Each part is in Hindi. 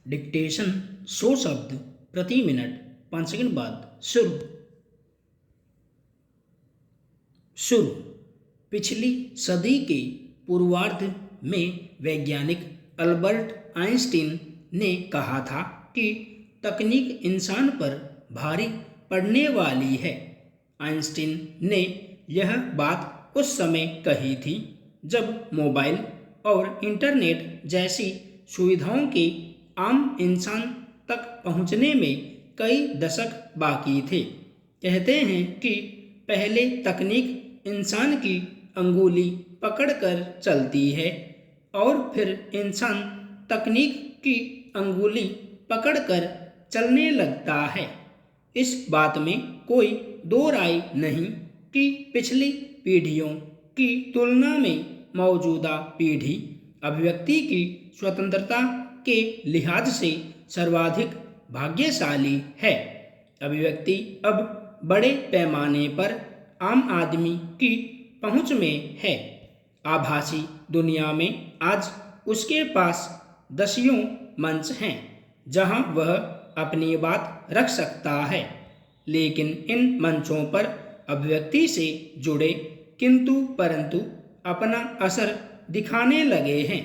डिक्टेशन 100 शब्द प्रति मिनट 5 सेकंड बाद शुरू। शुरू। पिछली सदी के पूर्वार्ध में वैज्ञानिक अल्बर्ट आइंस्टीन ने कहा था कि तकनीक इंसान पर भारी पड़ने वाली है। आइंस्टीन ने यह बात उस समय कही थी जब मोबाइल और इंटरनेट जैसी सुविधाओं के आम इंसान तक पहुंचने में कई दशक बाकी थे। कहते हैं कि पहले तकनीक इंसान की अंगुली पकड़कर चलती है और फिर इंसान तकनीक की अंगुली पकड़कर चलने लगता है। इस बात में कोई दो राय नहीं कि पिछली पीढ़ियों की तुलना में मौजूदा पीढ़ी अभिव्यक्ति की स्वतंत्रता के लिहाज से सर्वाधिक भाग्यशाली है। अभिव्यक्ति अब बड़े पैमाने पर आम आदमी की पहुंच में है। आभासी दुनिया में आज उसके पास दसियों मंच हैं जहां वह अपनी बात रख सकता है, लेकिन इन मंचों पर अभिव्यक्ति से जुड़े किंतु परंतु अपना असर दिखाने लगे हैं।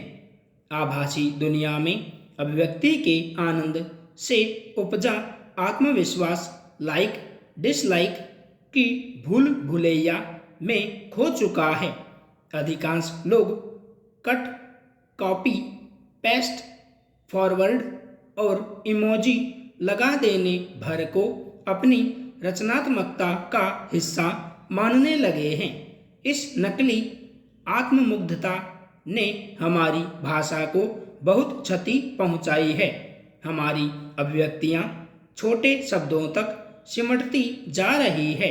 आभासी दुनिया में अभिव्यक्ति के आनंद से उपजा आत्मविश्वास लाइक डिसलाइक की भूल भुलैया में खो चुका है। अधिकांश लोग कट कॉपी पेस्ट फॉरवर्ड और इमोजी लगा देने भर को अपनी रचनात्मकता का हिस्सा मानने लगे हैं। इस नकली आत्ममुग्धता ने हमारी भाषा को बहुत क्षति पहुंचाई है। हमारी अभिव्यक्तियां छोटे शब्दों तक सिमटती जा रही है।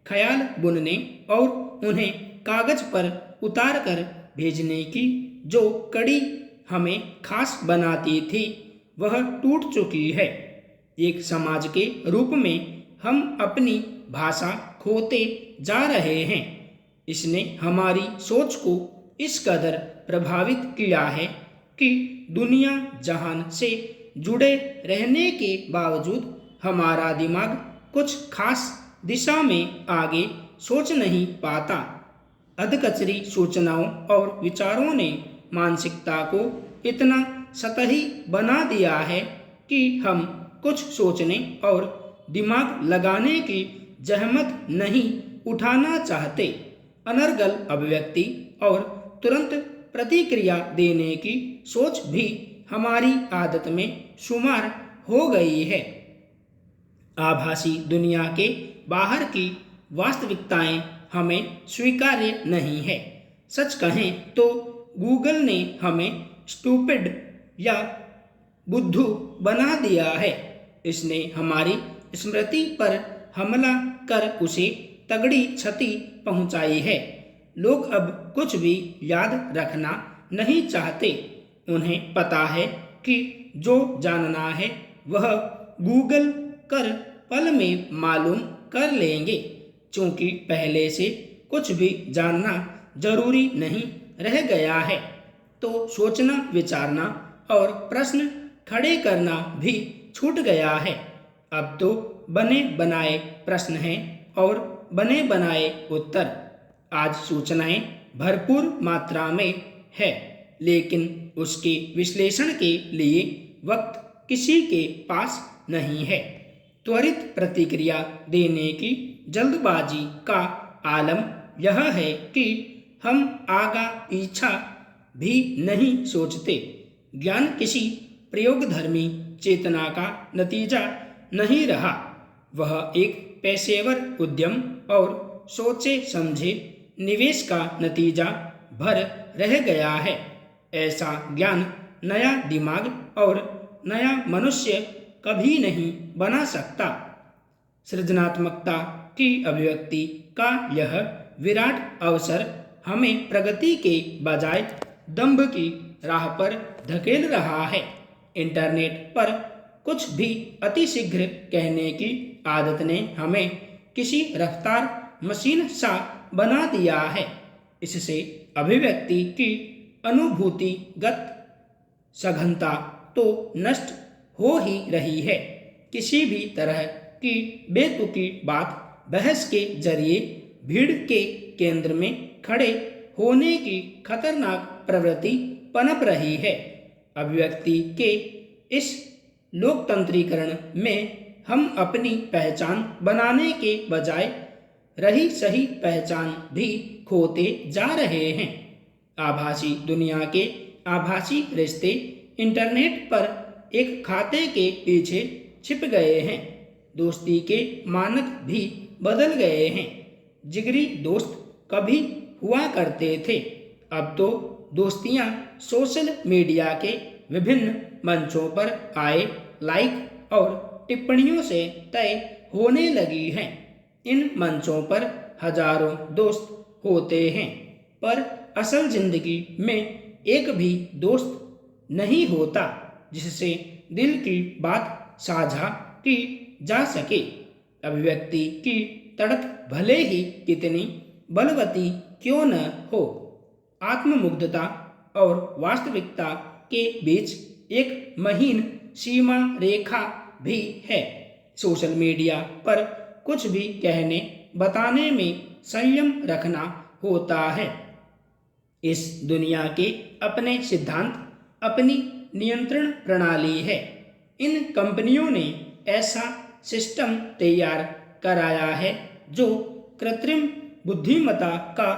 ख्याल बुनने और उन्हें कागज पर उतार कर भेजने की जो कड़ी हमें खास बनाती थी वह टूट चुकी है। एक समाज के रूप में हम अपनी भाषा खोते जा रहे हैं। इसने हमारी सोच को इस कदर प्रभावित किया है कि दुनिया जहान से जुड़े रहने के बावजूद हमारा दिमाग कुछ खास दिशा में आगे सोच नहीं पाता। अधकचरी सूचनाओं और विचारों ने मानसिकता को इतना सतही बना दिया है कि हम कुछ सोचने और दिमाग लगाने की जहमत नहीं उठाना चाहते। अनर्गल अभिव्यक्ति और तुरंत प्रतिक्रिया देने की सोच भी हमारी आदत में शुमार हो गई है। आभासी दुनिया के बाहर की वास्तविकताएं हमें स्वीकार्य नहीं है। सच कहें तो गूगल ने हमें स्टूपिड या बुद्धू बना दिया है। इसने हमारी स्मृति पर हमला कर उसे तगड़ी क्षति पहुंचाई है। लोग अब कुछ भी याद रखना नहीं चाहते। उन्हें पता है कि जो जानना है वह गूगल कर पल में मालूम कर लेंगे। क्योंकि पहले से कुछ भी जानना जरूरी नहीं रह गया है, तो सोचना विचारना और प्रश्न खड़े करना भी छूट गया है। अब तो बने बनाए प्रश्न हैं और बने बनाए उत्तर। आज सूचनाएं भरपूर मात्रा में है, लेकिन उसके विश्लेषण के लिए वक्त किसी के पास नहीं है। त्वरित प्रतिक्रिया देने की जल्दबाजी का आलम यह है कि हम आगा पीछा भी नहीं सोचते। ज्ञान किसी प्रयोगधर्मी चेतना का नतीजा नहीं रहा, वह एक पेशेवर उद्यम और सोचे समझे निवेश का नतीजा भर रह गया है। ऐसा ज्ञान नया दिमाग और नया मनुष्य कभी नहीं बना सकता। सृजनात्मकता की अभिव्यक्ति का यह विराट अवसर हमें प्रगति के बजाय दंभ की राह पर धकेल रहा है। इंटरनेट पर कुछ भी अतिशीघ्र कहने की आदत ने हमें किसी रफ्तार मशीन सा बना दिया है। इससे अभिव्यक्ति की अनुभूतिगत सघनता तो नष्ट हो ही रही है। किसी भी तरह की बेतुकी बात बहस के जरिए भीड़ के केंद्र में खड़े होने की खतरनाक प्रवृत्ति पनप रही है। अभिव्यक्ति के इस लोकतंत्रीकरण में हम अपनी पहचान बनाने के बजाय रही सही पहचान भी खोते जा रहे हैं। आभासी दुनिया के आभासी रिश्ते इंटरनेट पर एक खाते के पीछे छिप गए हैं। दोस्ती के मानक भी बदल गए हैं। जिगरी दोस्त कभी हुआ करते थे, अब तो दोस्तियां सोशल मीडिया के विभिन्न मंचों पर आए लाइक और टिप्पणियों से तय होने लगी हैं। इन मंचों पर हजारों दोस्त होते हैं, पर असल जिंदगी में एक भी दोस्त नहीं होता जिससे दिल की बात साझा की जा सके। अभिव्यक्ति की तड़प भले ही कितनी बलवती क्यों न हो, आत्ममुग्धता और वास्तविकता के बीच एक महीन सीमा रेखा भी है। सोशल मीडिया पर कुछ भी कहने बताने में संयम रखना होता है। इस दुनिया के अपने सिद्धांत, अपनी नियंत्रण प्रणाली है। इन कंपनियों ने ऐसा सिस्टम तैयार कराया है जो कृत्रिम बुद्धिमत्ता का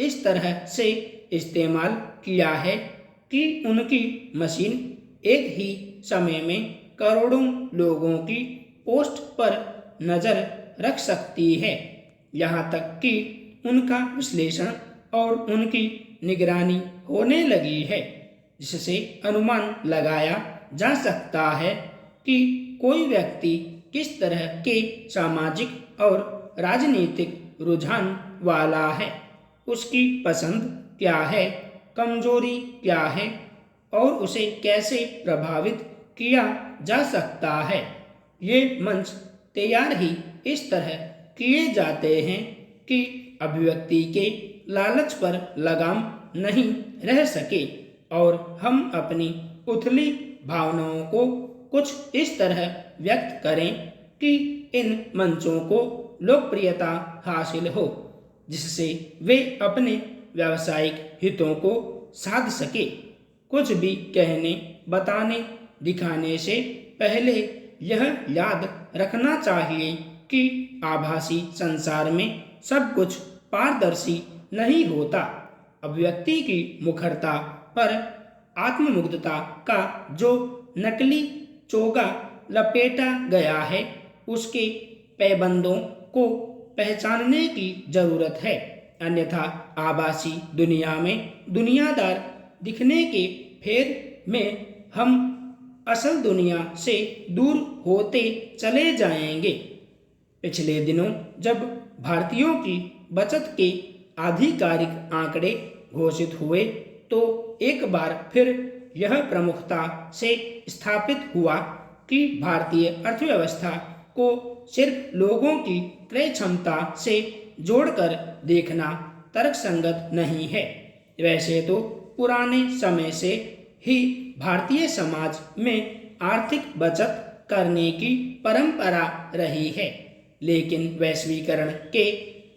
इस तरह से इस्तेमाल किया है कि उनकी मशीन एक ही समय में करोड़ों लोगों की पोस्ट पर नज़र रख सकती है। यहाँ तक कि उनका विश्लेषण और उनकी निगरानी होने लगी है, जिससे अनुमान लगाया जा सकता है कि कोई व्यक्ति किस तरह के सामाजिक और राजनीतिक रुझान वाला है, उसकी पसंद क्या है, कमजोरी क्या है और उसे कैसे प्रभावित किया जा सकता है। ये मंच तैयार ही इस तरह किए जाते हैं कि अभिव्यक्ति के लालच पर लगाम नहीं रह सके और हम अपनी उथली भावनाओं को कुछ इस तरह व्यक्त करें कि इन मंचों को लोकप्रियता हासिल हो, जिससे वे अपने व्यावसायिक हितों को साध सके। कुछ भी कहने, बताने, दिखाने से पहले यह याद रखना चाहिए कि आभासी संसार में सब कुछ पारदर्शी नहीं होता। अभिव्यक्ति की मुखरता पर आत्ममुग्धता का जो नकली चोगा लपेटा गया है, उसके पैबंदों को पहचानने की जरूरत है। अन्यथा आभासी दुनिया में दुनियादार दिखने के फेर में हम असल दुनिया से दूर होते चले जाएंगे। पिछले दिनों जब भारतीयों की बचत के आधिकारिक आंकड़े घोषित हुए तो एक बार फिर यह प्रमुखता से स्थापित हुआ कि भारतीय अर्थव्यवस्था को सिर्फ लोगों की क्रय क्षमता से जोड़कर देखना तर्कसंगत नहीं है। वैसे तो पुराने समय से ही भारतीय समाज में आर्थिक बचत करने की परंपरा रही है, लेकिन वैश्वीकरण के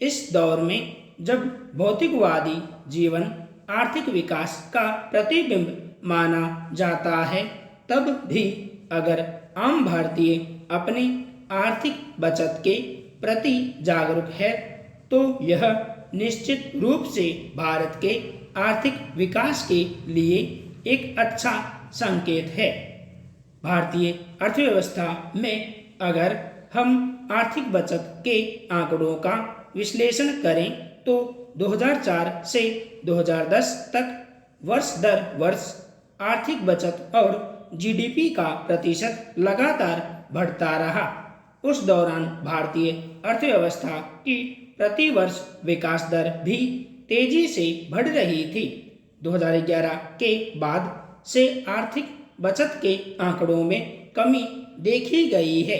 इस दौर में जब भौतिकवादी जीवन आर्थिक विकास का प्रतिबिंब माना जाता है, तब भी अगर आम भारतीय अपनी आर्थिक बचत के प्रति जागरूक है तो यह निश्चित रूप से भारत के आर्थिक विकास के लिए एक अच्छा संकेत है। भारतीय अर्थव्यवस्था में अगर हम आर्थिक बचत के आंकड़ों का विश्लेषण करें तो 2004 से 2010 तक वर्ष दर वर्ष आर्थिक बचत और जीडीपी का प्रतिशत लगातार बढ़ता रहा। उस दौरान भारतीय अर्थव्यवस्था की प्रतिवर्ष विकास दर भी तेजी से बढ़ रही थी। 2011 के बाद से आर्थिक बचत के आंकड़ों में कमी देखी गई है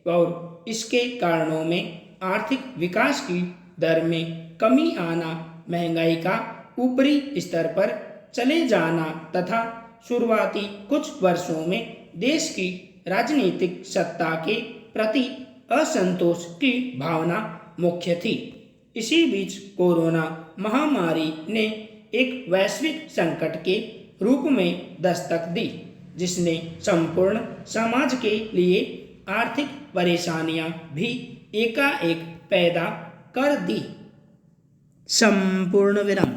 और इसके कारणों में आर्थिक विकास की दर में कमी आना, महंगाई का ऊपरी स्तर पर चले जाना तथा शुरुआती कुछ वर्षों में देश की राजनीतिक सत्ता के प्रति असंतोष की भावना मुख्य थी। इसी बीच कोरोना महामारी ने एक वैश्विक संकट के रूप में दस्तक दी, जिसने संपूर्ण समाज के लिए आर्थिक परेशानियां भी एकाएक पैदा कर दी। संपूर्ण विराम।